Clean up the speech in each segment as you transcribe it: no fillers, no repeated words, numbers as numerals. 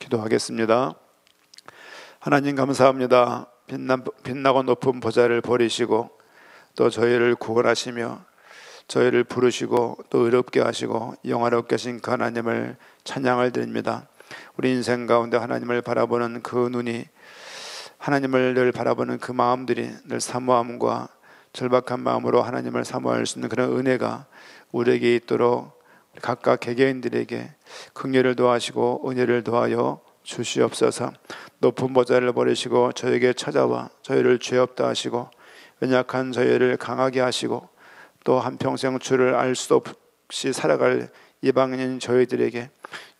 기도하겠습니다. 하나님 감사합니다. 빛나고 높은 보좌를 버리시고 또 저희를 구원하시며 저희를 부르시고 또 의롭게 하시고 영화롭게 하신 그 하나님을 찬양을 드립니다. 우리 인생 가운데 하나님을 바라보는 그 눈이, 하나님을 늘 바라보는 그 마음들이 늘 사모함과 절박한 마음으로 하나님을 사모할 수 있는 그런 은혜가 우리에게 있도록 각각 개개인들에게 긍휼을 더하시고 은혜를 더하여 주시옵소서. 높은 보좌를 버리시고 저에게 찾아와 저희를 죄 없다 하시고 연약한 저희를 강하게 하시고 또 한평생 주를 알 수도 없이 살아갈 이방인인 저희들에게,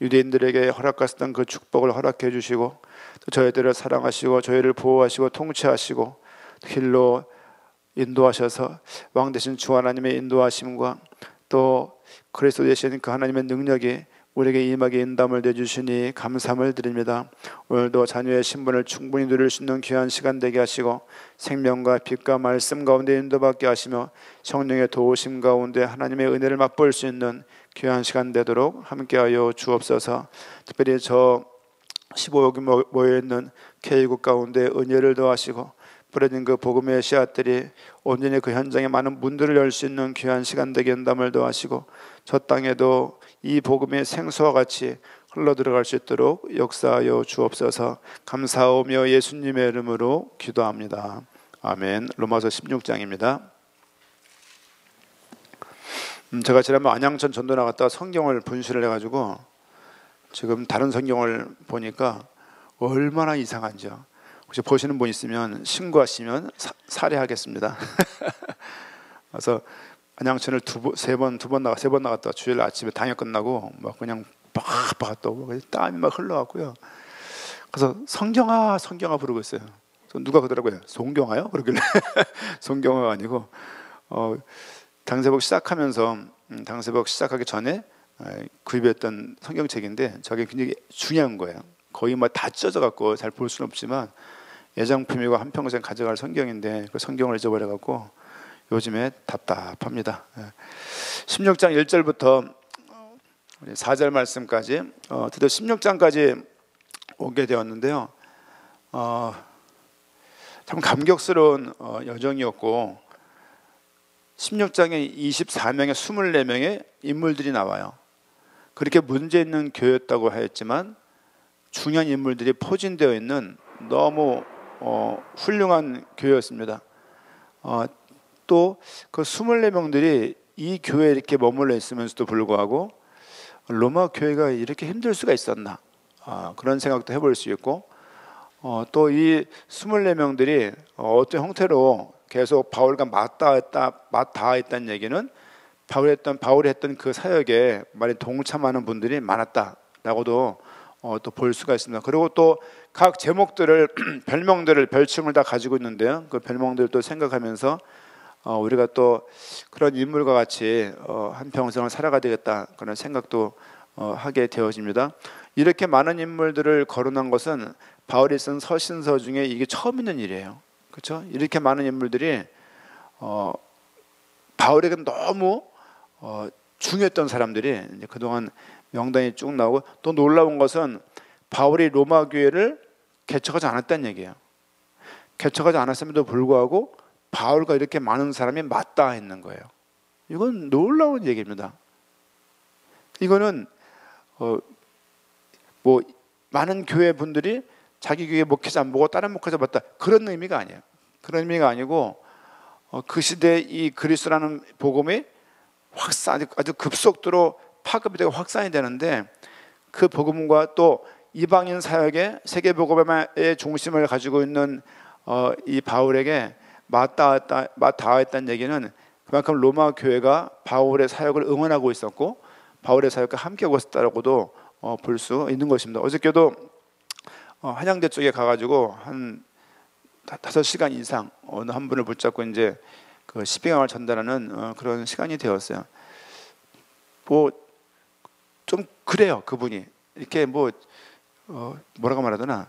유대인들에게 허락하셨던 그 축복을 허락해 주시고 또 저희들을 사랑하시고 저희를 보호하시고 통치하시고 길로 인도하셔서 왕 되신 주 하나님의 인도하심과 또 그리스도 되신 그 하나님의 능력이 우리에게 임하게 인담을 내주시니 감사함을 드립니다. 오늘도 자녀의 신분을 충분히 누릴 수 있는 귀한 시간 되게 하시고 생명과 빛과 말씀 가운데 인도받게 하시며 성령의 도우심 가운데 하나님의 은혜를 맛볼 수 있는 귀한 시간 되도록 함께하여 주옵소서. 특별히 저 15여기 모여있는 K국 가운데 은혜를 더하시고 뿌려진 그 복음의 씨앗들이 온전히 그 현장에 많은 문들을 열 수 있는 귀한 시간 되게 인담을 더하시고 저 땅에도 이 복음의 생수와 같이 흘러 들어갈 수 있도록 역사하여 주옵소서. 감사하며 예수님의 이름으로 기도합니다. 아멘. 로마서 16장입니다. 제가 지난번 안양천 전도 나갔다가 성경을 분실을 해가지고 지금 다른 성경을 보니까 얼마나 이상한지요. 혹시 보시는 분 있으면 신고하시면 살해하겠습니다. 그래서 안양천을 세 번 나갔다 주일 아침에 당역 끝나고 막 그냥 빡빡 또 땀이 막 흘러갔고요. 그래서 성경아 부르고 있어요. 누가 그러더라고요. 송경아요? 그러길래 송경아가 아니고 당세복 시작하면서 당세복 시작하기 전에 구입했던 성경책인데 저게 굉장히 중요한 거예요. 거의 뭐 다 찢어져갖고 잘 볼 수는 없지만 애장품이고 한평생 가져갈 성경인데 그 성경을 잊어버려갖고 요즘에 답답합니다. 16장 1절부터 4절 말씀까지 드디어 16장까지 오게 되었는데요. 참 감격스러운 여정이었고 16장에 24명의 24명의 인물들이 나와요. 그렇게 문제 있는 교회였다고 하였지만 중요한 인물들이 포진되어 있는 너무 훌륭한 교회였습니다. 또 그 24명들이 이 교회에 이렇게 머물러 있으면서도 불구하고 로마 교회가 이렇게 힘들 수가 있었나, 그런 생각도 해볼 수 있고 또 이 24명들이 어떤 형태로 계속 바울과 맞닿아있다는 얘기는 바울이 했던 그 사역에 많이 동참하는 분들이 많았다라고도 또 볼 수가 있습니다. 그리고 또 각 제목들을 별칭을 다 가지고 있는데요. 그 별명들을 또 생각하면서 우리가 또 그런 인물과 같이 한평생을 살아가야 되겠다 그런 생각도 하게 되어집니다. 이렇게 많은 인물들을 거론한 것은 바울이 쓴 서신서 중에 이게 처음 있는 일이에요. 그렇죠? 이렇게 많은 인물들이 바울에게 너무 중요했던 사람들이 이제 그동안 명단이 쭉 나오고, 또 놀라운 것은 바울이 로마 교회를 개척하지 않았다는 얘기예요. 개척하지 않았음에도 불구하고 바울과 이렇게 많은 사람이 맞닿아 있는 거예요. 이건 놀라운 얘기입니다. 이거는 뭐 많은 교회 분들이 자기 교회 목회자 안 보고 다른 목회자 봤다 그런 의미가 아니에요. 그런 의미가 아니고 그 시대에 이 그리스도라는 복음이 아주 급속도로 파급이 되고 확산이 되는데, 그 복음과 또 이방인 사역의 세계 복음의 중심을 가지고 있는 이 바울에게 맞닿아있다는 얘기는 그만큼 로마 교회가 바울의 사역을 응원하고 있었고 바울의 사역과 함께하고 있었다고도 볼 수 있는 것입니다. 어저께도 한양대 쪽에 가가지고 한 5시간 이상 어느 한 분을 붙잡고 이제 그 시비강을 전달하는 그런 시간이 되었어요. 뭐 좀 그래요. 그분이 이렇게 뭐라고 말해야 되나,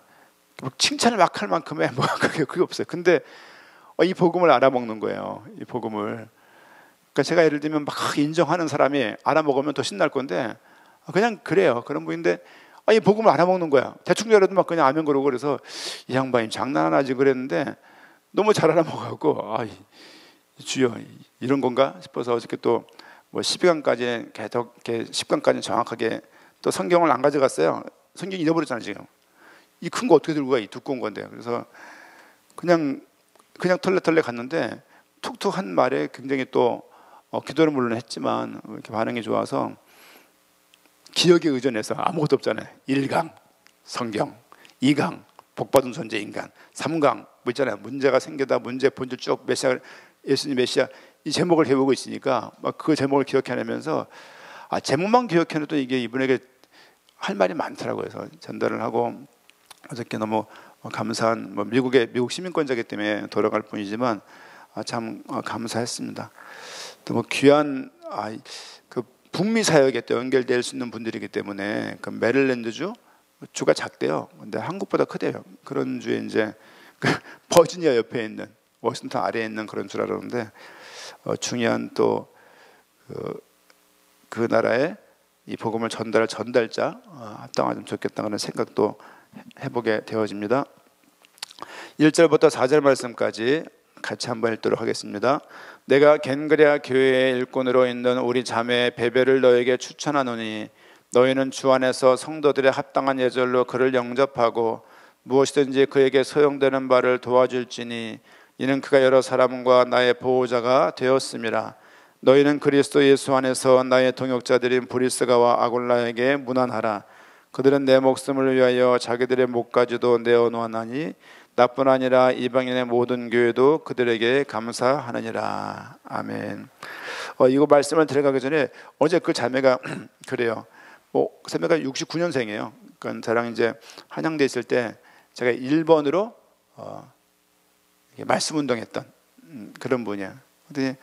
칭찬을 막 할 만큼의 그게 없어요. 근데 이 복음을 알아먹는 거예요. 이 복음을. 그러니까 제가 예를 들면 막 인정하는 사람이 알아먹으면 더 신날 건데 그냥 그래요. 그런 분인데 아니 복음을 알아먹는 거야. 대충 열어도 막 그냥 아멘 그러고. 그래서 이 양반이 장난하지 그랬는데 너무 잘 알아먹어갖고 주여 이런 건가 싶어서 어저께 또 뭐 12강까지 계속 이렇게 10강까지 정확하게 또 성경을 안 가져갔어요. 성경 잃어버렸잖아요 지금. 이 큰 거 어떻게 들고 가? 이 두꺼운 건데. 그래서 그냥 털레털레 갔는데 툭툭 한 말에 굉장히 또 기도를 물론 했지만 이렇게 반응이 좋아서 기억에 의존해서 아무것도 없잖아요. 1강 성경, 2강 복받은 존재 인간, 3강 뭐 있잖아요. 문제가 생겨다 문제 본질 쭉 메시아 예수님 메시아 이 제목을 해보고 있으니까 막 그 제목을 기억해내면서 제목만 기억해내도 이게 이분에게 할 말이 많더라고요. 그래서 전달을 하고 어저께 너무 감사한 미국 시민권자이기 때문에 돌아갈 뿐이지만 참 감사했습니다. 또 귀한 그 북미 사역에 또 연결될 수 있는 분들이기 때문에 그 메릴랜드 주가 작대요. 근데 한국보다 크대요. 그런 주에 이제 그 버지니아 옆에 있는 워싱턴 아래에 있는 그런 주라 그러는데 중요한 또 그 나라에 이 복음을 전달할 전달자 합당하면 좋겠다는 생각도 해보게 되어집니다. 1절부터 4절 말씀까지 같이 한번 읽도록 하겠습니다. 내가 겐그레아 교회의 일꾼으로 있는 우리 자매 베베를 너에게 추천하노니 너희는 주 안에서 성도들의 합당한 예절로 그를 영접하고 무엇이든지 그에게 소용되는 바를 도와줄지니 이는 그가 여러 사람과 나의 보호자가 되었음이라. 너희는 그리스도 예수 안에서 나의 동역자들인 브리스가와 아굴라에게 문안하라. 그들은 내 목숨을 위하여 자기들의 목까지도 내어놓았나니 나뿐 아니라 이방인의 모든 교회도 그들에게 감사하느니라. 아멘. 이거 말씀을 들어가기 전에 어제 그 자매가 그래요. 자매가 69년생이에요. 그러니까 저랑 이제 한양대 있을 때 제가 1번으로 말씀 운동했던 그런 분이야. 근데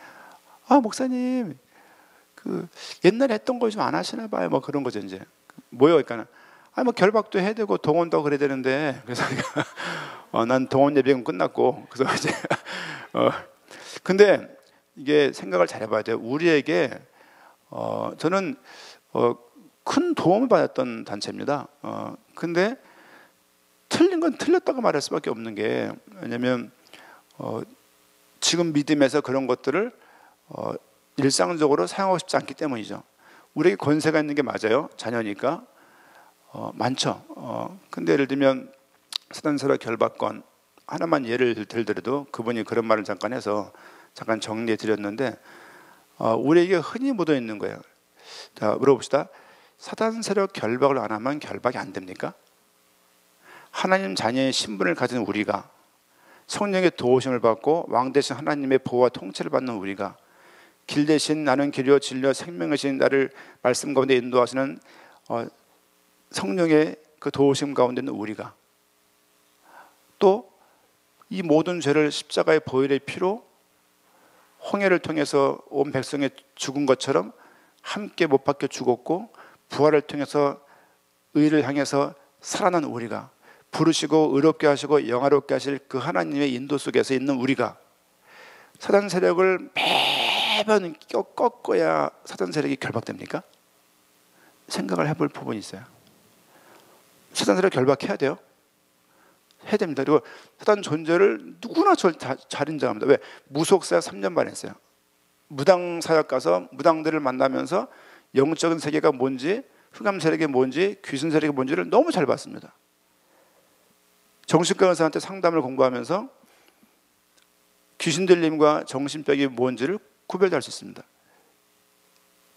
목사님 그 옛날에 했던 거 좀 안 하시나 봐요. 뭐 그런 거죠 이제. 뭐요? 그러니까 뭐 결박도 해야 되고 동원도 그래야 되는데 그래서 난 동원 예비군 끝났고 그래서 이제 근데 이게 생각을 잘 해봐야 돼요. 우리에게 저는 큰 도움을 받았던 단체입니다. 근데 틀린 건 틀렸다고 말할 수밖에 없는 게 왜냐면 지금 믿음에서 그런 것들을 일상적으로 사용하고 싶지 않기 때문이죠. 우리에게 권세가 있는 게 맞아요. 자녀니까 많죠. 근데 예를 들면 사단세력 결박권 하나만 예를 들더라도 그분이 그런 말을 잠깐 해서 잠깐 정리해 드렸는데 우리에게 흔히 묻어 있는 거예요. 자, 물어봅시다. 사단세력 결박을 안 하면 결박이 안 됩니까? 하나님 자녀의 신분을 가진 우리가 성령의 도우심을 받고 왕 대신 하나님의 보호와 통치를 받는 우리가 길 대신 나는 길이요 진리요 생명이신 나를 말씀 가운데 인도하시는 성령의 그 도우심 가운데 있는 우리가 또 이 모든 죄를 십자가의 보혈의 피로 홍해를 통해서 온 백성의 죽은 것처럼 함께 못 박혀 죽었고 부활을 통해서 의를 향해서 살아난 우리가 부르시고 의롭게 하시고 영화롭게 하실 그 하나님의 인도 속에서 있는 우리가 사단 세력을 매번 꺾어야 사단 세력이 결박됩니까? 생각을 해볼 부분이 있어요. 사단 세력 결박해야 돼요. 해야 됩니다. 그리고 사단 존재를 누구나 잘 인정합니다. 왜? 무속사역 3년 반 했어요. 무당 사역 가서 무당들을 만나면서 영적인 세계가 뭔지 흑암 세력이 뭔지 귀신 세력이 뭔지를 너무 잘 봤습니다. 정신과 의사한테 상담을 공부하면서 귀신 들림과 정신병이 뭔지를 구별할 수 있습니다.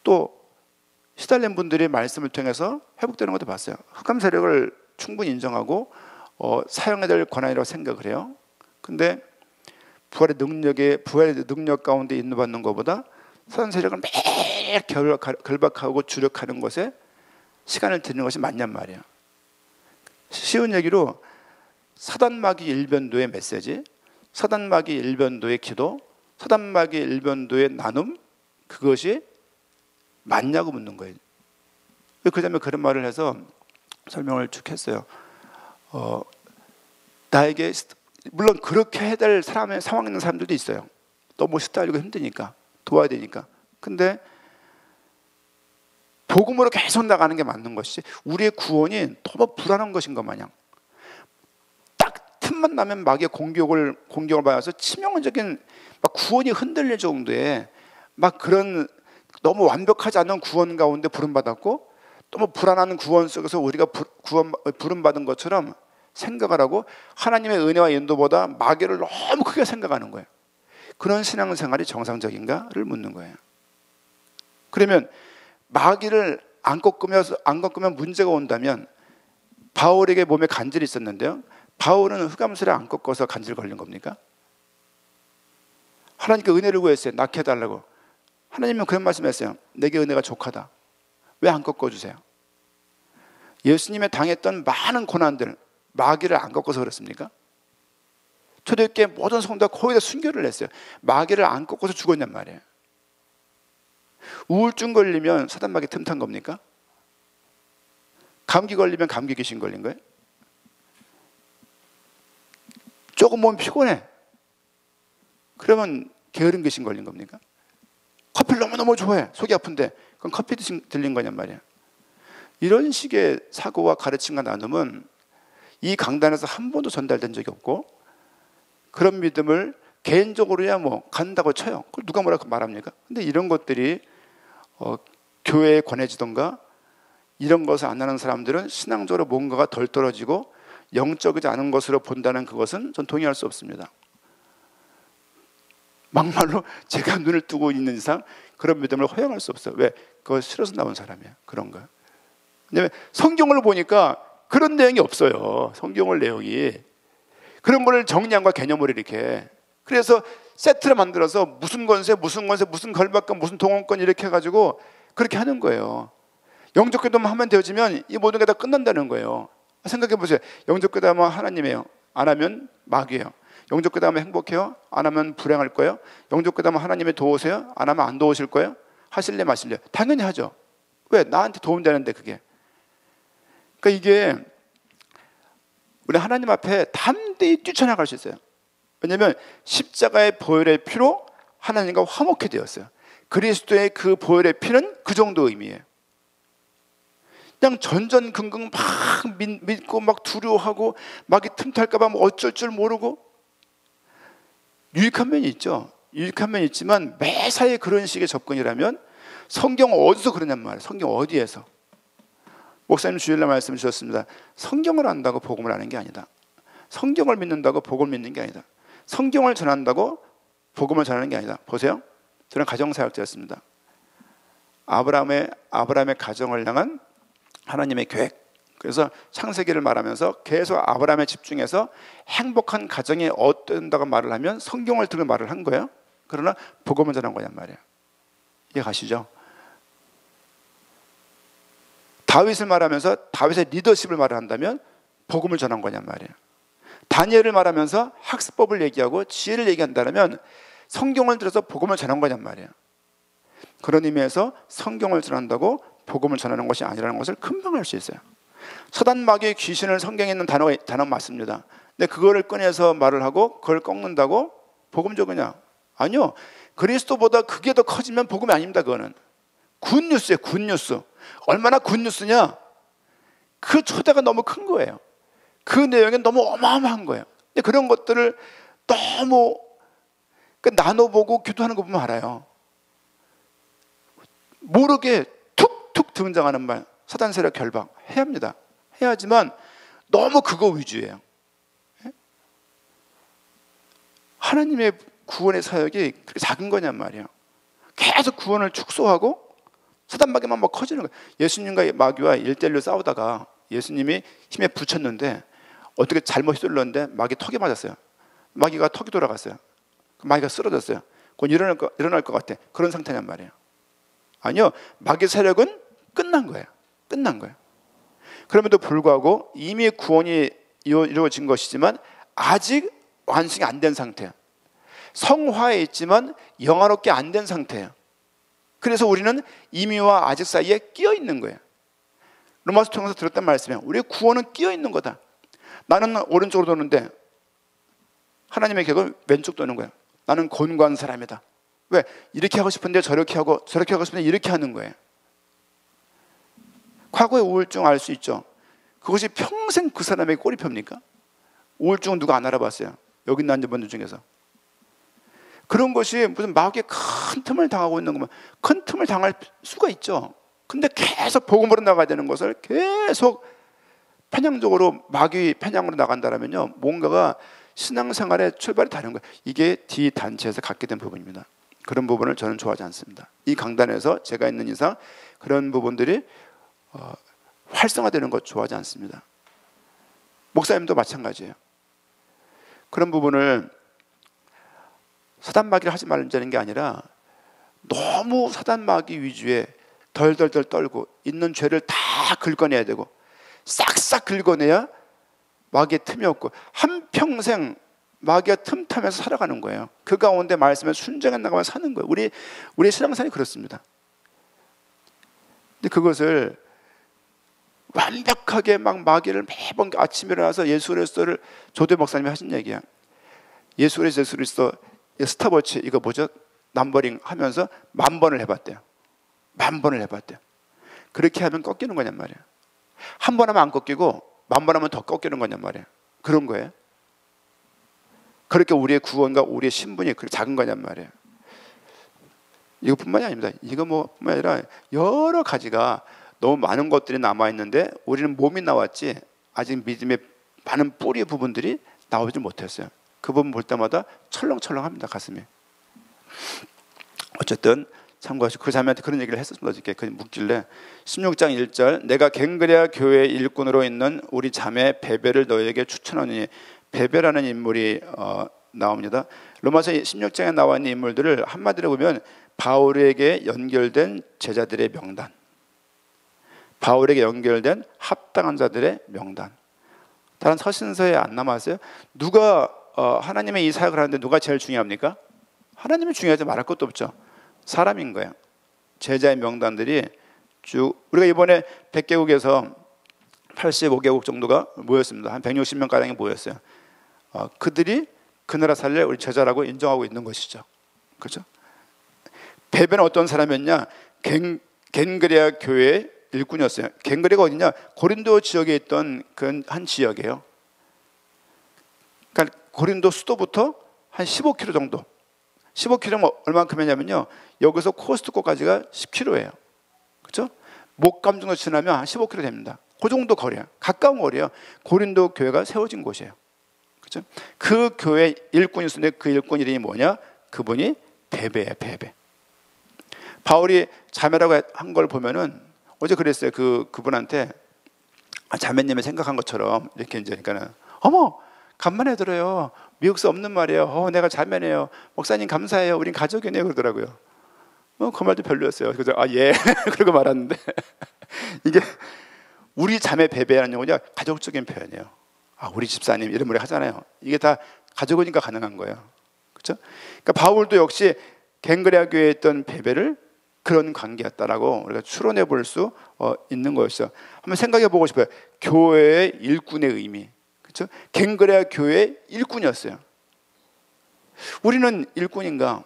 또 시달린 분들이 말씀을 통해서 회복되는 것도 봤어요. 흑암 세력을 충분히 인정하고 사용해야 될 권한이라고 생각을 해요. 근데 부활의 능력 가운데 인도받는 것보다 사단 세력을 매일 결박하고 주력하는 것에 시간을 들이는 것이 맞냔 말이에요. 쉬운 얘기로 사단마귀 일변도의 메시지, 사단마귀 일변도의 기도, 사단마귀 일변도의 나눔, 그것이 맞냐고 묻는 거예요. 그 다음에 그런 말을 해서 설명을 쭉 했어요. 나에게 물론 그렇게 해야 될 상황에 있는 사람들도 있어요. 너무 시달리고 힘드니까 도와야 되니까. 근데 복음으로 계속 나가는 게 맞는 것이지 우리의 구원이 너무 불안한 것인 것 마냥 딱 틈만 나면 마귀의 공격을 받아서 치명적인 막 구원이 흔들릴 정도의 막 그런 너무 완벽하지 않은 구원 가운데 부름받았고 너무 불안한 구원 속에서 우리가 부름받은 것처럼 생각을 하고 하나님의 은혜와 인도보다 마귀를 너무 크게 생각하는 거예요. 그런 신앙생활이 정상적인가를 묻는 거예요. 그러면 마귀를 안 꺾으면 문제가 온다면 바울에게 몸에 간질이 있었는데요. 바울은 흑암술에 안 꺾어서 간질 걸린 겁니까? 하나님께 은혜를 구했어요. 낫게 해달라고. 하나님은 그런 말씀했어요. 내게 은혜가 족하다. 왜 안 꺾어주세요? 예수님의 당했던 많은 고난들 마귀를 안 꺾어서 그렇습니까? 초대교회 모든 성도가 거의 다 순교를 했어요. 마귀를 안 꺾어서 죽었냔 말이에요. 우울증 걸리면 사단 마귀 틈탄 겁니까? 감기 걸리면 감기 귀신 걸린 거예요? 조금 몸이 피곤해. 그러면 게으른 귀신 걸린 겁니까? 커피를 너무너무 좋아해. 속이 아픈데 그건 커피 들린 거냔 말이야. 이런 식의 사고와 가르침과 나눔은 이 강단에서 한 번도 전달된 적이 없고 그런 믿음을 개인적으로야 뭐 간다고 쳐요. 그걸 누가 뭐라고 말합니까? 근데 이런 것들이 교회에 권해지던가 이런 것을 안 하는 사람들은 신앙적으로 뭔가가 덜 떨어지고 영적이지 않은 것으로 본다는 그것은 전 동의할 수 없습니다. 막말로 제가 눈을 뜨고 있는 이상 그런 믿음을 허용할 수 없어요. 왜? 그거 싫어서 나온 사람이야. 그런 거. 왜냐하면 성경을 보니까 그런 내용이 없어요. 성경을 내용이. 그런 거를 정량과 개념을 이렇게. 그래서 세트를 만들어서 무슨 권세, 무슨 걸박권, 무슨 동원권 이렇게 해가지고 그렇게 하는 거예요. 영적 기도만 하면 되어지면 이 모든 게 다 끝난다는 거예요. 생각해 보세요. 영적 기도하면 하나님이에요. 안 하면 마귀예요. 영적 기도하면 행복해요. 안 하면 불행할 거예요. 영적 기도하면 하나님이 도우세요. 안 하면 안 도우실 거예요. 하실래 마실래? 당연히 하죠. 왜? 나한테 도움되는데 그게. 그러니까 이게 우리 하나님 앞에 담대히 뛰쳐나갈 수 있어요. 왜냐하면 십자가의 보혈의 피로 하나님과 화목해 되었어요. 그리스도의 그 보혈의 피는 그 정도 의미예요. 그냥 전전긍긍 막 믿고 막 두려워하고 막 틈탈까봐 뭐 어쩔 줄 모르고 유익한 면이 있죠. 유익한 면이 있지만 매사에 그런 식의 접근이라면 성경 어디서 그러냔 말이에요. 성경 어디에서. 목사님 주일날 말씀 주셨습니다. 성경을 안다고 복음을 아는 게 아니다. 성경을 믿는다고 복음을 믿는 게 아니다. 성경을 전한다고 복음을 전하는 게 아니다. 보세요. 저는 가정사역자였습니다. 아브라함의 가정을 향한 하나님의 계획. 그래서 창세기를 말하면서 계속 아브라함에 집중해서 행복한 가정이 어떤다고 말을 하면 성경을 들고 말을 한 거예요. 그러나 복음을 전한 거냔 말이에요. 이해 가시죠? 다윗을 말하면서 다윗의 리더십을 말을 한다면 복음을 전한 거냔 말이에요. 다니엘을 말하면서 학습법을 얘기하고 지혜를 얘기한다면 성경을 들어서 복음을 전한 거냔 말이에요. 그런 의미에서 성경을 전한다고 복음을 전하는 것이 아니라는 것을 금방 알 수 있어요. 사단 마귀의 귀신을 성경에 있는 단어 맞습니다. 근데 그거를 꺼내서 말을 하고 그걸 꺾는다고 복음 적으냐? 아니요. 그리스도보다 그게 더 커지면 복음이 아닙니다. 그거는 굿뉴스예요. 굿뉴스. 얼마나 굿뉴스냐? 그 초대가 너무 큰 거예요. 그 내용이 너무 어마어마한 거예요. 근데 그런 것들을 너무 나눠보고 기도하는 거 보면 알아요. 모르게 툭툭 등장하는 말, 사단 세력 결박 해야 합니다. 해야지만 너무 그거 위주예요. 하나님의 구원의 사역이 그렇게 작은 거냔 말이에요. 계속 구원을 축소하고 사단 마귀만 막 커지는 거예요. 예수님과 마귀와 1대1로 싸우다가 예수님이 힘에 붙였는데 어떻게 잘못 휘둘렀는데 마귀 턱에 맞았어요. 마귀가 턱이 돌아갔어요. 마귀가 쓰러졌어요. 곧 일어날 것 같아. 그런 상태냔 말이에요. 아니요. 마귀 세력은 끝난 거예요. 끝난 거예요. 그럼에도 불구하고 이미 구원이 이루어진 것이지만 아직 완성이 안 된 상태예요. 성화에 있지만 영화롭게 안 된 상태예요. 그래서 우리는 이미와 아직 사이에 끼어 있는 거예요. 로마서 통해서 들었단 말씀이에요. 우리의 구원은 끼어 있는 거다. 나는 오른쪽으로 도는데 하나님의 계획은 왼쪽 도는 거예요. 나는 곤고한 사람이다. 왜? 이렇게 하고 싶은데 저렇게 하고 싶은데 이렇게 하는 거예요. 과거의 우울증 알 수 있죠. 그것이 평생 그 사람에게 꼬리표입니까? 우울증은 누가 안 알아봤어요? 여기 있는 분들 중에서. 그런 것이 무슨 마귀의 큰 틈을 당하고 있는 것만, 큰 틈을 당할 수가 있죠. 근데 계속 복음으로 나가야 되는 것을 계속 편향적으로 마귀 편향으로 나간다면요, 뭔가가 신앙생활의 출발이 다른 거예요. 이게 D단체에서 갖게 된 부분입니다. 그런 부분을 저는 좋아하지 않습니다. 이 강단에서 제가 있는 이상 그런 부분들이 활성화되는 것 좋아하지 않습니다. 목사님도 마찬가지예요. 그런 부분을 사단마귀를 하지 말자는 게 아니라 너무 사단마귀 위주에 덜덜덜 떨고 있는 죄를 다 긁어내야 되고 싹싹 긁어내야 마귀의 틈이 없고 한평생 마귀가 틈 타면서 살아가는 거예요. 그 가운데 말씀에 순종해 나가면 사는 거예요. 우리 신앙생활이 그렇습니다. 근데 그것을 완벽하게 막 마귀를 매번 아침에 일어나서 예수 그리스도를, 조대 목사님이 하신 얘기야. 예수 그리스도 스탑워치 이거 뭐죠? 넘버링 하면서 10,000번을 해봤대요. 10,000번을 해봤대요. 그렇게 하면 꺾이는 거냔 말이에요. 한 번 하면 안 꺾이고 10,000번 하면 더 꺾이는 거냔 말이에요. 그런 거예요. 그렇게 우리의 구원과 우리의 신분이 그렇게 작은 거냔 말이에요. 이것뿐만이 아닙니다. 이거 뭐뿐만 아니라 여러 가지가 너무 많은 것들이 남아있는데 우리는 몸이 나왔지 아직 믿음의 많은 뿌리 부분들이 나오지 못했어요. 그 부분 볼 때마다 철렁철렁합니다, 가슴이. 어쨌든 참고하시고, 그 자매한테 그런 얘기를 했었습니다. 어저께 그 묵길래 16장 1절 내가 갱그레아 교회의 일꾼으로 있는 우리 자매 베베를 너에게 추천하니, 베베라는 인물이 나옵니다. 로마서 16장에 나와 있는 인물들을 한마디로 보면 바울에게 연결된 제자들의 명단, 바울에게 연결된 합당한 자들의 명단. 다른 서신서에 안 남았어요? 누가 하나님의 이 사역을 하는데 누가 제일 중요합니까? 하나님이 중요하지 말할 것도 없죠. 사람인 거예요. 제자의 명단들이 쭉, 우리가 이번에 100개국에서 85개국 정도가 모였습니다. 한 160명 가량이 모였어요. 그들이 그 나라 살래 우리 제자라고 인정하고 있는 것이죠. 그렇죠? 베베는 어떤 사람이었냐? 갱그레아 교회의 일꾼이었어요. 갱그레가 어디냐? 고린도 지역에 있던 그 한 지역이에요. 그러니까 고린도 수도부터 한 15km 정도. 15km면 얼마큼이냐면요, 여기서 코스트코까지가 10km예요. 그렇죠? 목감 정도 지나면 한 15km 됩니다. 그 정도 거리예요. 가까운 거리예요. 고린도 교회가 세워진 곳이에요. 그렇죠? 그 교회 일꾼이 있었는데 그 일꾼 이름이 뭐냐? 그분이 베베예요. 베베. 바울이 자매라고 한 걸 보면은 어제 그랬어요. 그분한테 자매님이 생각한 것처럼 이렇게 이제 그러니까는 어머 간만에 들어요. 미국서 없는 말이에요. 내가 자매네요. 목사님 감사해요. 우린 가족이네요. 그러더라고요. 그 말도 별로였어요. 그래서 예 그러고 말았는데 이게 우리 자매 베베라는 용어냐 가족적인 표현이에요. 우리 집사님 이런 말을 하잖아요. 이게 다 가족이니까 가능한 거예요. 그렇죠? 그러니까 바울도 역시 갱그레아 교회에 있던 베베를 그런 관계였다라고 우리가 추론해 볼 수 있는 거였어요. 한번 생각해 보고 싶어요. 교회의 일꾼의 의미. 그렇죠? 갱그레아 교회의 일꾼이었어요. 우리는 일꾼인가?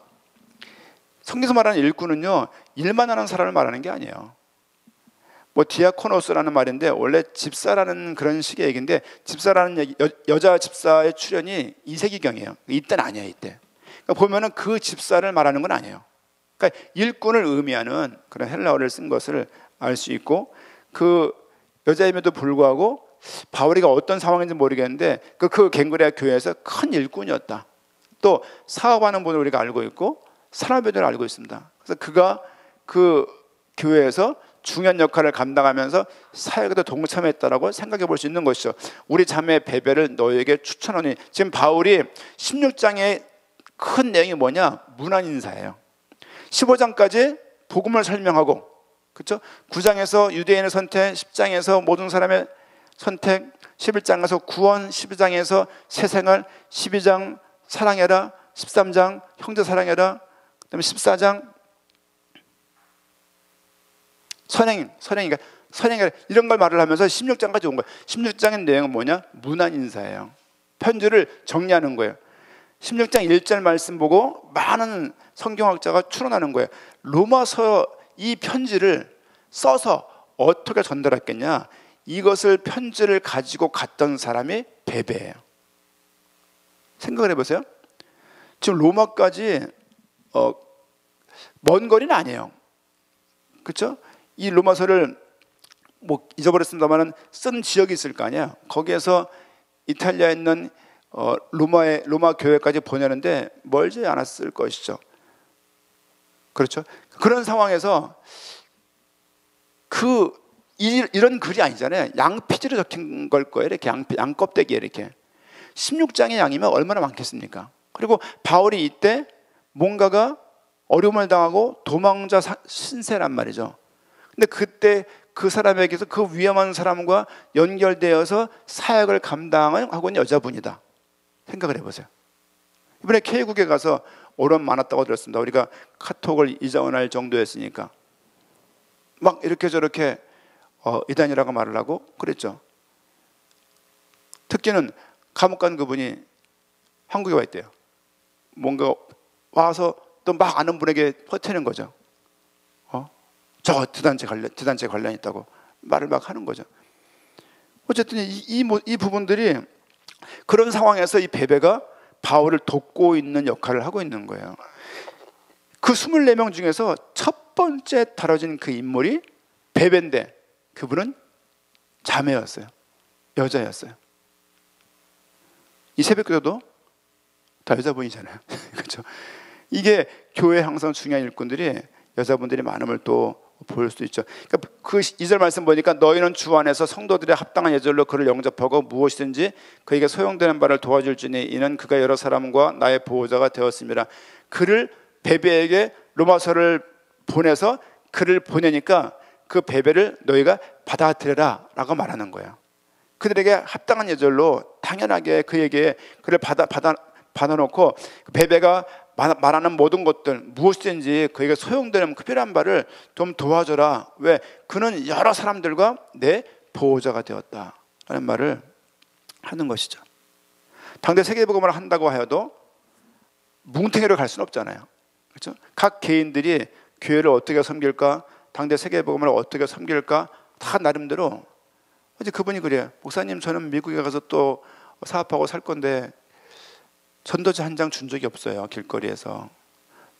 성경에서 말하는 일꾼은요, 일만 하는 사람을 말하는 게 아니에요. 뭐 디아코노스라는 말인데 원래 집사라는 그런 식의 얘기인데, 집사라는 얘기, 여자 집사의 출현이 2세기경이에요. 이때는 아니에요. 이때. 그러니까 보면은 그 집사를 말하는 건 아니에요. 그러니까 일꾼을 의미하는 그런 헬라어를 쓴 것을 알 수 있고, 그 여자임에도 불구하고 바울이가 어떤 상황인지 모르겠는데 그 갱그레아 교회에서 큰 일꾼이었다. 또 사업하는 분을 우리가 알고 있고 산업인을 알고 있습니다. 그래서 그가 그 교회에서 중요한 역할을 감당하면서 사역에도 동참했다라고 생각해 볼 수 있는 것이죠. 우리 자매 베베를 너에게 추천하니, 지금 바울이 16장의 큰 내용이 뭐냐? 문안 인사예요. 15장까지 복음을 설명하고, 그렇죠? 9장에서 유대인의 선택, 10장에서 모든 사람의 선택, 11장에서 구원, 12장에서 새생활, 12장 사랑해라, 13장 형제 사랑해라, 그다음에 14장 선행해라 이런 걸 말을 하면서 16장까지 온 거예요. 16장의 내용은 뭐냐? 문안 인사예요. 편지를 정리하는 거예요. 16장 1절 말씀 보고 많은 성경학자가 추론하는 거예요. 로마서 이 편지를 써서 어떻게 전달했겠냐? 이것을 편지를 가지고 갔던 사람이 베베예요. 생각을 해보세요. 지금 로마까지 먼 거리는 아니에요. 그렇죠? 이 로마서를 뭐 잊어버렸습니다만은 쓴 지역이 있을 거 아니야. 거기에서 이탈리아에 있는 로마 교회까지 보내는데 멀지 않았을 것이죠. 그렇죠? 그런 상황에서 이런 글이 아니잖아요. 양피지로 적힌 걸 거예요. 이렇게 양 껍데기에 이렇게 16장의 양이면 얼마나 많겠습니까? 그리고 바울이 이때 뭔가가 어려움을 당하고 도망자 신세란 말이죠. 근데 그때 그 사람에게서 그 위험한 사람과 연결되어서 사역을 감당하고 있는 여자분이다. 생각을 해보세요. 이번에 K국에 가서 어려움 많았다고 들었습니다. 우리가 카톡을 이자원할 정도였으니까 막 이렇게 저렇게 이단이라고 말을 하고 그랬죠. 특기는 감옥 간 그분이 한국에 와 있대요. 뭔가 와서 또 막 아는 분에게 퍼뜨리는 거죠. 저 드단체 관련 있다고 말을 막 하는 거죠. 어쨌든 이 부분들이 그런 상황에서 이 베베가 바울을 돕고 있는 역할을 하고 있는 거예요. 그 24명 중에서 첫 번째 다뤄진 그 인물이 베베인데 그분은 자매였어요. 여자였어요. 이 새벽기도도 다 여자분이잖아요. 그렇죠? 이게 교회 항상 중요한 일꾼들이 여자분들이 많음을 또 볼 수 있죠. 그러니까 그 2절 말씀 보니까 너희는 주 안에서 성도들의 합당한 예절로 그를 영접하고 무엇이든지 그에게 소용되는 바를 도와줄지니 이는 그가 여러 사람과 나의 보호자가 되었습니다. 그를 베베에게 로마서를 보내서 그를 보내니까 그 베베를 너희가 받아들여라 라고 말하는 거예요. 그들에게 합당한 예절로 당연하게 그에게 그를 받아놓고 베베가 말하는 모든 것들 무엇이든지 그에게 소용되는 그 필요한 바를 좀 도와줘라. 왜? 그는 여러 사람들과 내 보호자가 되었다라는 말을 하는 것이죠. 당대 세계복음을 한다고 하여도 뭉탱이로 갈 수는 없잖아요. 그렇죠? 각 개인들이 교회를 어떻게 섬길까, 당대 세계복음을 어떻게 섬길까 다 나름대로. 어제 그분이 그래요. 목사님, 저는 미국에 가서 또 사업하고 살 건데 전도지 한 장 준 적이 없어요. 길거리에서.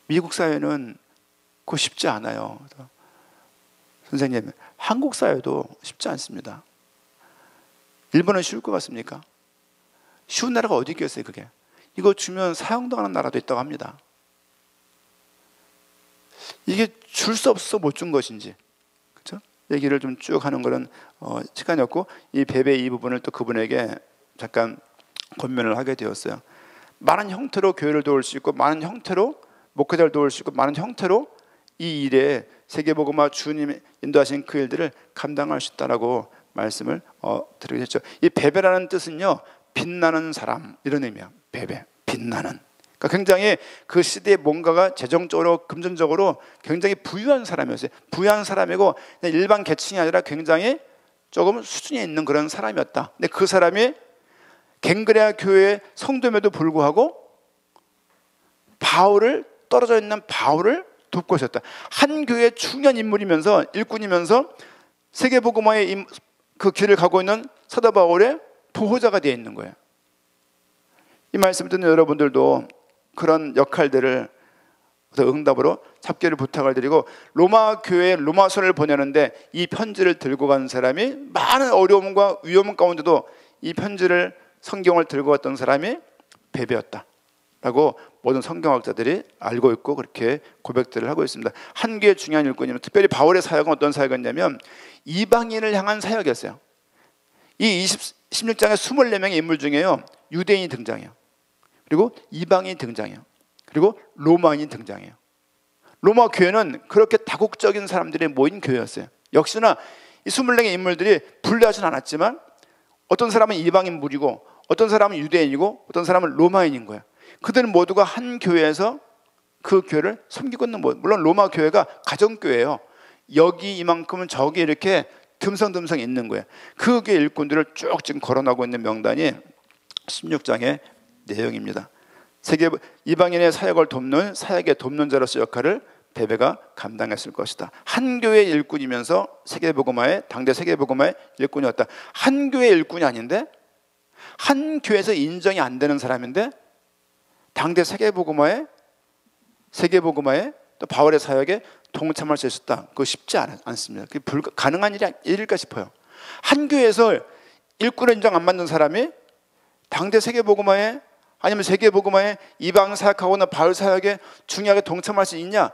미국 사회는 그거 쉽지 않아요. 선생님, 한국 사회도 쉽지 않습니다. 일본은 쉬울 것 같습니까? 쉬운 나라가 어디 있겠어요, 그게? 이거 주면 사형당하는 나라도 있다고 합니다. 이게 줄 수 없어서 못 준 것인지, 그렇죠? 얘기를 좀 쭉 하는 거는 시간이 없고, 이 베베 이 부분을 또 그분에게 잠깐 권면을 하게 되었어요. 많은 형태로 교회를 도울 수 있고, 많은 형태로 목회자를 도울 수 있고, 많은 형태로 이 일에 세계복음화 주님이 인도하신 그 일들을 감당할 수 있다라고 말씀을 드리게 됐죠. 이 베베라는 뜻은요, 빛나는 사람 이런 의미야. 베베, 빛나는. 그러니까 굉장히 그 시대에 뭔가가 재정적으로 금전적으로 굉장히 부유한 사람이었어요. 부유한 사람이고 일반 계층이 아니라 굉장히 조금 수준이 있는 그런 사람이었다. 근데 그 사람이 갱그레아 교회의 성도임에도 불구하고 떨어져 있는 바울을 돕고 있었다. 한 교회의 중요한 인물이면서 일꾼이면서 세계복음화의 그 길을 가고 있는 사도 바울의 보호자가 되어 있는 거예요. 이 말씀을 듣는 여러분들도 그런 역할들을 응답으로 잡기를 부탁을 드리고, 로마 교회에 로마서를 보내는데 이 편지를 들고 간 사람이 많은 어려움과 위험 가운데도 이 편지를 성경을 들고 갔던 사람이 베베였다라고 모든 성경학자들이 알고 있고 그렇게 고백들을 하고 있습니다. 한 개의 중요한 일꾼이면, 특별히 바울의 사역은 어떤 사역이었냐면 이방인을 향한 사역이었어요. 이 16장의 24명의 인물 중에요, 유대인이 등장해요. 그리고 이방인이 등장해요. 그리고 로마인이 등장해요. 로마 교회는 그렇게 다국적인 사람들이 모인 교회였어요. 역시나 이 24명의 인물들이 분리하진 않았지만 어떤 사람은 이방인 무리고 어떤 사람은 유대인이고 어떤 사람은 로마인인 거예요. 그들은 모두가 한 교회에서 그 교회를 섬기고 있는, 물론 로마 교회가 가정교회예요. 여기 이만큼은 저기 이렇게 듬성듬성 있는 거예요. 그 교회 일꾼들을 쭉 지금 거론하고 있는 명단이 16장의 내용입니다. 세계 이방인의 사역을 돕는 사역의 돕는 자로서 역할을 베베가 감당했을 것이다. 한 교회 일꾼이면서 세계복음화의 당대 세계복음화의 일꾼이었다. 한 교회 일꾼이 아닌데, 한 교회에서 인정이 안 되는 사람인데 당대 세계복음화의 또 바울의 사역에 동참할 수 있었다. 그거 쉽지 않습니다. 그게 가능한 일이 일일까 싶어요. 한 교회에서 일꾼을 인정 안 받는 사람이 당대 세계복음화에 아니면 세계복음화에 이방 사역하고 있는 바울 사역에 중요하게 동참할 수 있냐?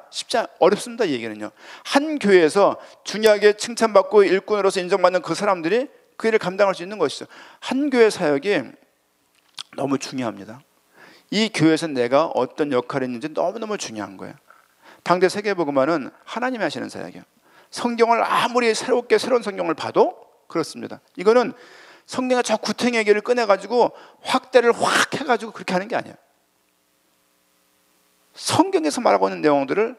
어렵습니다. 이 얘기는요. 한 교회에서 중요하게 칭찬받고 일꾼으로서 인정받는 그 사람들이 그 일을 감당할 수 있는 것이죠. 한 교회 사역이 너무 중요합니다. 이 교회에서 내가 어떤 역할이 있는지 너무너무 중요한 거예요. 당대 세계복음화는 하나님이 하시는 사역이에요. 성경을 아무리 새로운 성경을 봐도 그렇습니다. 이거는 성경의 저 구탱이 길을 꺼내가지고 확대를 확 해가지고 그렇게 하는 게 아니에요. 성경에서 말하고 있는 내용들을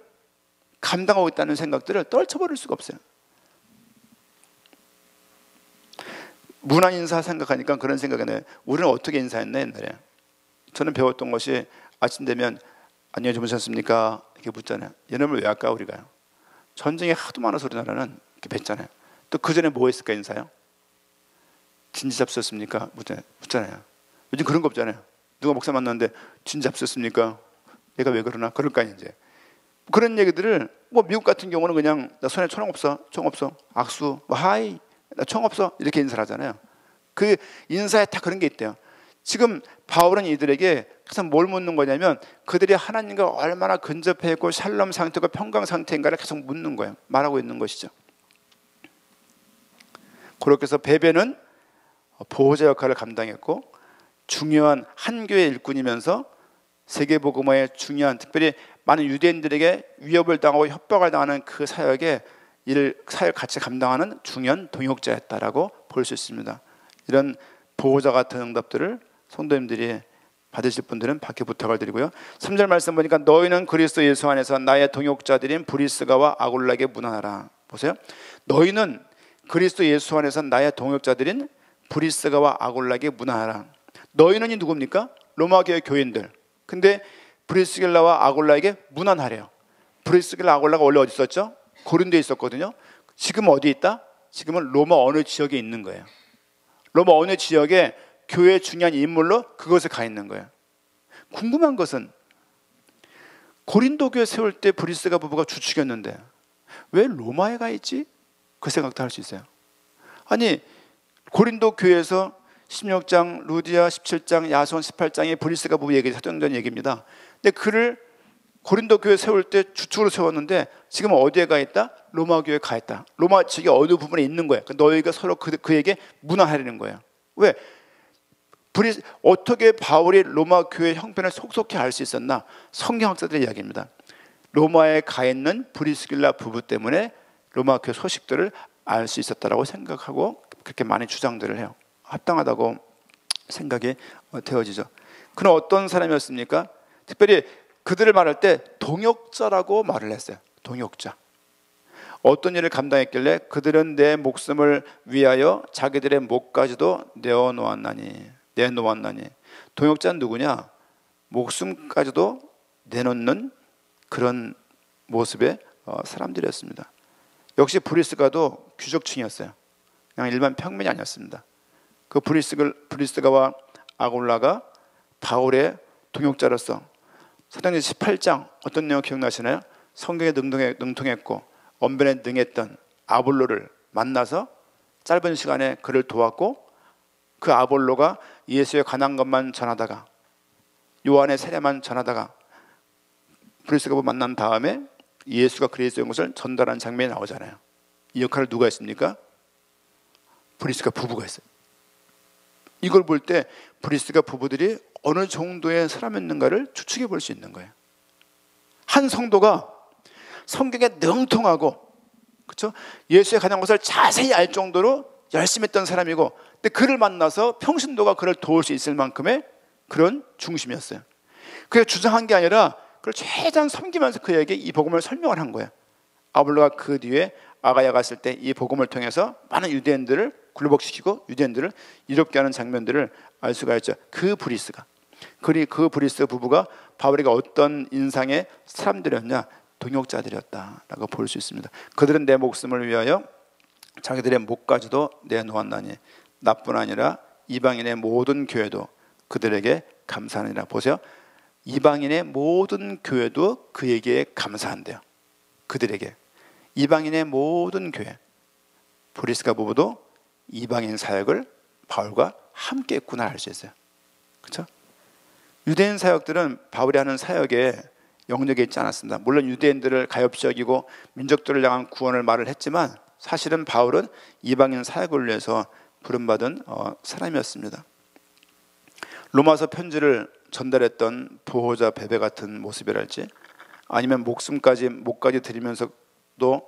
감당하고 있다는 생각들을 떨쳐버릴 수가 없어요. 문화 인사 생각하니까 그런 생각이 나요. 우리는 어떻게 인사했나 옛날에. 저는 배웠던 것이 아침 되면 안녕히 주무셨습니까? 이렇게 묻잖아요. 이놈을 왜 할까 우리가요? 전쟁이 하도 많아서 우리나라는 이렇게 뱉잖아요. 또 그 전에 뭐 했을까 인사요? 진지 잡수셨습니까? 묻잖아요. 요즘 그런 거 없잖아요. 누가 목사 만났는데 진지 잡수셨습니까? 얘가 왜 그러나? 그럴까 이제. 그런 얘기들을 뭐 미국 같은 경우는 그냥 나 손에 총 없어, 악수, 뭐 하이, 나 총 없어 이렇게 인사를 하잖아요. 그 인사에 다 그런 게 있대요. 지금 바울은 이들에게 항상 뭘 묻는 거냐면 그들이 하나님과 얼마나 근접해 있고 샬롬 상태고 평강 상태인가를 계속 묻는 거예요. 말하고 있는 것이죠. 그렇게 해서 베베는 보호자 역할을 감당했고 중요한 한 교회 일꾼이면서 세계복음화의 중요한, 특별히 많은 유대인들에게 위협을 당하고 협박을 당하는 그 사역에 사역 같이 감당하는 중요한 동역자였다라고 볼 수 있습니다. 이런 보호자 같은 응답들을 성도님들이 받으실 분들은 받기 부탁을 드리고요. 3절 말씀 보니까 너희는 그리스도 예수 안에서 나의 동역자들인 브리스가와 아굴라에게 문안하라. 보세요. 너희는 그리스도 예수 안에서 나의 동역자들인 브리스가와 아굴라에게 문안하라. 너희는이 누굽니까? 로마 교회 교인들. 근데 브리스길라와 아굴라에게 문안하래요. 브리스길라 아굴라가 원래 어디 있었죠? 고린도에 있었거든요. 지금 어디 있다? 지금은 로마 어느 지역에 있는 거예요. 로마 어느 지역에 교회의 중요한 인물로 그곳에 가 있는 거예요. 궁금한 것은 고린도 교회 세울 때 브리스가 부부가 주축이었는데 왜 로마에 가 있지? 그 생각도 할 수 있어요. 아니 고린도 교회에서 16장 루디아, 17장 야손, 18장에 브리스가 부부 얘기 사도행전 얘기입니다. 근데 그를 고린도 교회 세울 때 주축으로 세웠는데 지금 어디에 가 있다? 로마 교회에 가 있다. 로마 지역의 어느 부분에 있는 거예요. 너희가 서로 그에게 문안하려는 거예요. 왜? 어떻게 바울이 로마 교회 형편을 속속히 알 수 있었나? 성경학자들의 이야기입니다. 로마에 가 있는 브리스길라 부부 때문에 로마 교회 소식들을 알 수 있었다라고 생각하고 그렇게 많이 주장들을 해요. 합당하다고 생각이 되어지죠. 그는 어떤 사람이었습니까? 특별히 그들을 말할 때 동역자라고 말을 했어요. 동역자. 어떤 일을 감당했길래 그들은 내 목숨을 위하여 자기들의 목까지도 내놓았나니. 동역자는 누구냐? 목숨까지도 내놓는 그런 모습의 사람들이었습니다. 역시 브리스가도 귀족층이었어요. 그냥 일반 평민이 아니었습니다. 그 브리스가와 아굴라가 바울의 동역자로서 사도행전 18장 어떤 내용 기억나시나요? 성경에 능통했고 언변에 능했던 아볼로를 만나서 짧은 시간에 그를 도왔고 그 아볼로가 예수의 관한 것만 전하다가 요한의 세례만 전하다가 브리스가와 만난 다음에 예수가 그리스도인 것을 전달한 장면이 나오잖아요. 이 역할을 누가 했습니까? 브리스가 부부가 했어요. 이걸 볼 때 브리스가 부부들이 어느 정도의 사람이었는가를 추측해 볼 수 있는 거예요. 한 성도가 성경에 능통하고 그렇죠? 예수의 가장 것을 자세히 알 정도로 열심히 했던 사람이고 근데 그를 만나서 평신도가 그를 도울 수 있을 만큼의 그런 중심이었어요. 그게 주장한 게 아니라 그걸 최대한 섬기면서 그에게 이 복음을 설명을 한 거예요. 아볼로가 그 뒤에 아가야 갔을 때 이 복음을 통해서 많은 유대인들을 굴복시키고 유대인들을 이롭게 하는 장면들을 알 수가 있죠. 그 브리스 부부가 바울에게 어떤 인상의 사람들이었냐? 동역자들이었다라고 볼 수 있습니다. 그들은 내 목숨을 위하여 자기들의 목까지도 내놓았나니 나뿐 아니라 이방인의 모든 교회도 그들에게 감사하느니라. 보세요. 이방인의 모든 교회도 그에게 감사한대요. 그들에게. 이방인의 모든 교회. 브리스가 부부도 이방인 사역을 바울과 함께 했구나 알 수 있어요. 그렇죠? 유대인 사역들은 바울이 하는 사역에 영역에 있지 않았습니다. 물론 유대인들을 가엾이 여기고 민족들을 향한 구원을 말을 했지만 사실은 바울은 이방인 사역을 위해서 부름받은 사람이었습니다. 로마서 편지를 전달했던 보호자 베베 같은 모습이랄지 아니면 목까지 드리면서도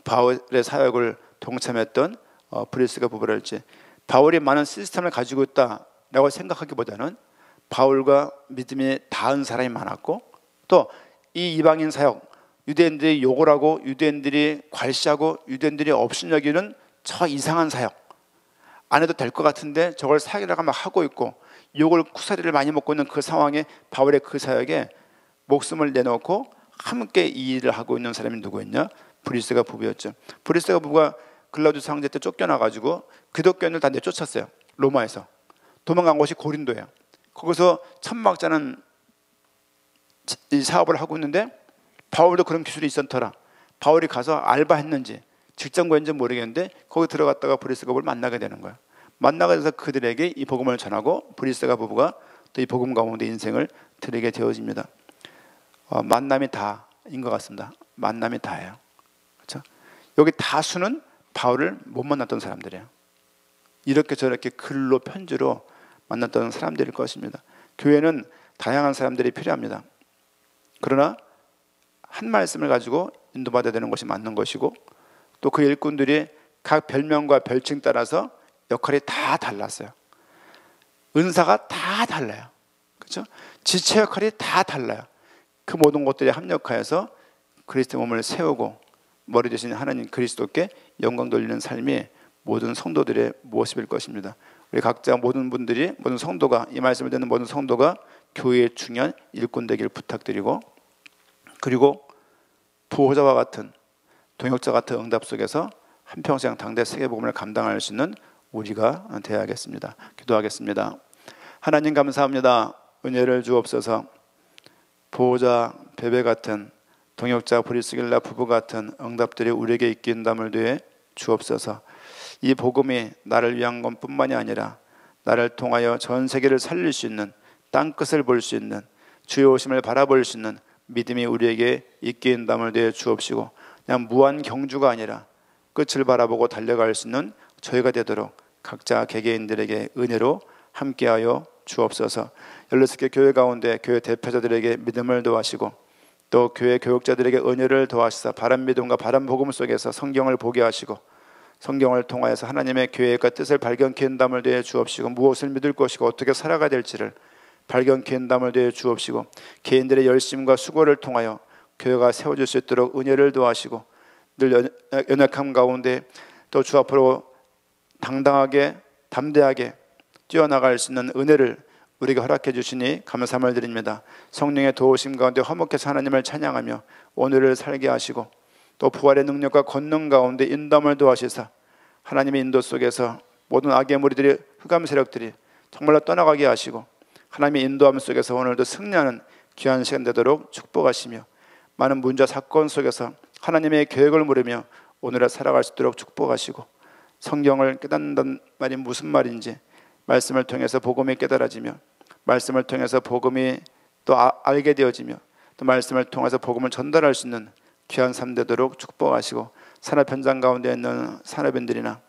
바울의 사역을 동참했던 브리스가 부부랄지 바울이 많은 시스템을 가지고 있다라고 생각하기보다는 바울과 믿음이 닿은 사람이 많았고 또 이 이방인 사역 유대인들이 욕을 하고 유대인들이 괄시하고 유대인들이 업신여기는 저 이상한 사역 안 해도 될 것 같은데 저걸 사역이라고 막 하고 있고 욕을 쿠사리를 많이 먹고 있는 그 상황에 바울의 그 사역에 목숨을 내놓고 함께 이 일을 하고 있는 사람이 누구였냐? 브리스가 부부였죠. 브리스가 부부가 글라우디우스 황제 때 쫓겨나가지고 기독교인을 다 내쫓았어요. 로마에서 도망간 곳이 고린도예요. 거기서 천막자는 이 사업을 하고 있는데 바울도 그런 기술이 있었더라. 바울이 가서 알바했는지 직장 구했는지 모르겠는데 거기 들어갔다가 브리스가 부부를 만나게 되는 거예요. 만나게 돼서 그들에게 이 복음을 전하고 브리스가 부부가 또 이 복음 가운데 인생을 드리게 되어집니다. 만남이 다인 것 같습니다. 만남이 다예요. 그렇죠? 여기 다수는 바울을 못 만났던 사람들이에요. 이렇게 저렇게 글로 편지로 만났던 사람들일 것입니다. 교회는 다양한 사람들이 필요합니다. 그러나 한 말씀을 가지고 인도받아야 되는 것이 맞는 것이고 또 그 일꾼들이 각 별명과 별칭 따라서 역할이 다 달랐어요. 은사가 다 달라요. 그렇죠? 지체 역할이 다 달라요. 그 모든 것들이 합력하여서 그리스도의 몸을 세우고 머리 대신 하나님 그리스도께 영광 돌리는 삶이 모든 성도들의 모습일 것입니다. 우리 각자 모든 성도가 이 말씀을 듣는 모든 성도가 교회의 중요한 일꾼 되기를 부탁드리고 그리고 보호자와 같은 동역자 같은 응답 속에서 한평생 당대 세계복음을 감당할 수 있는 우리가 되어야겠습니다. 기도하겠습니다. 하나님 감사합니다. 은혜를 주옵소서. 보호자 베베 같은 동역자 브리스길라 부부 같은 응답들이 우리에게 있게 인담을 되어 주옵소서. 이 복음이 나를 위한 것뿐만이 아니라 나를 통하여 전 세계를 살릴 수 있는 땅끝을 볼 수 있는 주의 오심을 바라볼 수 있는 믿음이 우리에게 있게 인담을 되어 주옵시고 그냥 무한 경주가 아니라 끝을 바라보고 달려갈 수 있는 저희가 되도록 각자 개개인들에게 은혜로 함께하여 주옵소서. 열려스케 교회 가운데 교회 대표자들에게 믿음을 더하시고 또 교회 교육자들에게 은혜를 더하시사 바른 믿음과 바른 복음 속에서 성경을 보게 하시고 성경을 통하여서 하나님의 계획과 뜻을 발견케 한담을 되어 주옵시고 무엇을 믿을 것이고 어떻게 살아가야 될지를 발견케 한담을 되어 주옵시고 개인들의 열심과 수고를 통하여 교회가 세워질 수 있도록 은혜를 더하시고 늘 연약함 가운데 또 주 앞으로 당당하게 담대하게 뛰어나갈 수 있는 은혜를 우리가 허락해 주시니 감사함을 드립니다. 성령의 도우심 가운데 화목해서 하나님을 찬양하며 오늘을 살게 하시고 또 부활의 능력과 권능 가운데 인도함을 도하시사 하나님의 인도 속에서 모든 악의 무리들이 흑암 세력들이 정말로 떠나가게 하시고 하나님의 인도함 속에서 오늘도 승리하는 귀한 시간 되도록 축복하시며 많은 문제 사건 속에서 하나님의 계획을 물으며 오늘을 살아갈 수 있도록 축복하시고 성경을 깨닫는다는 말이 무슨 말인지 말씀을 통해서 복음이 깨달아지며 말씀을 통해서 복음이 또 알게 되어지며 또 말씀을 통해서 복음을 전달할 수 있는 귀한 삶 되도록 축복하시고 산업 현장 가운데 있는 산업인들이나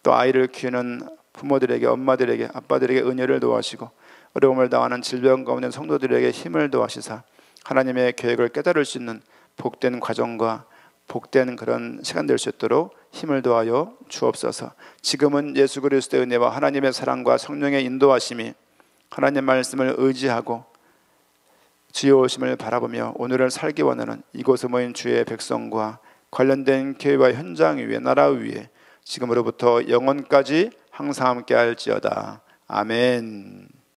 또 아이를 키우는 부모들에게 엄마들에게 아빠들에게 은혜를 도와시고 어려움을 당하는 질병 가운데 성도들에게 힘을 도와시사 하나님의 계획을 깨달을 수 있는 복된 과정과 복된 그런 시간 될 수 있도록 힘을 더하여 주옵소서. 지금은 예수 그리스도의 은혜와 하나님의 사랑과 성령의 인도하심이 하나님 말씀을 의지하고 주의 오심을 바라보며 오늘을 살기 원하는 이곳에 모인 주의 백성과 관련된 교회와 현장 위에 나라 위에 지금으로부터 영원까지 항상 함께 할지어다. 아멘.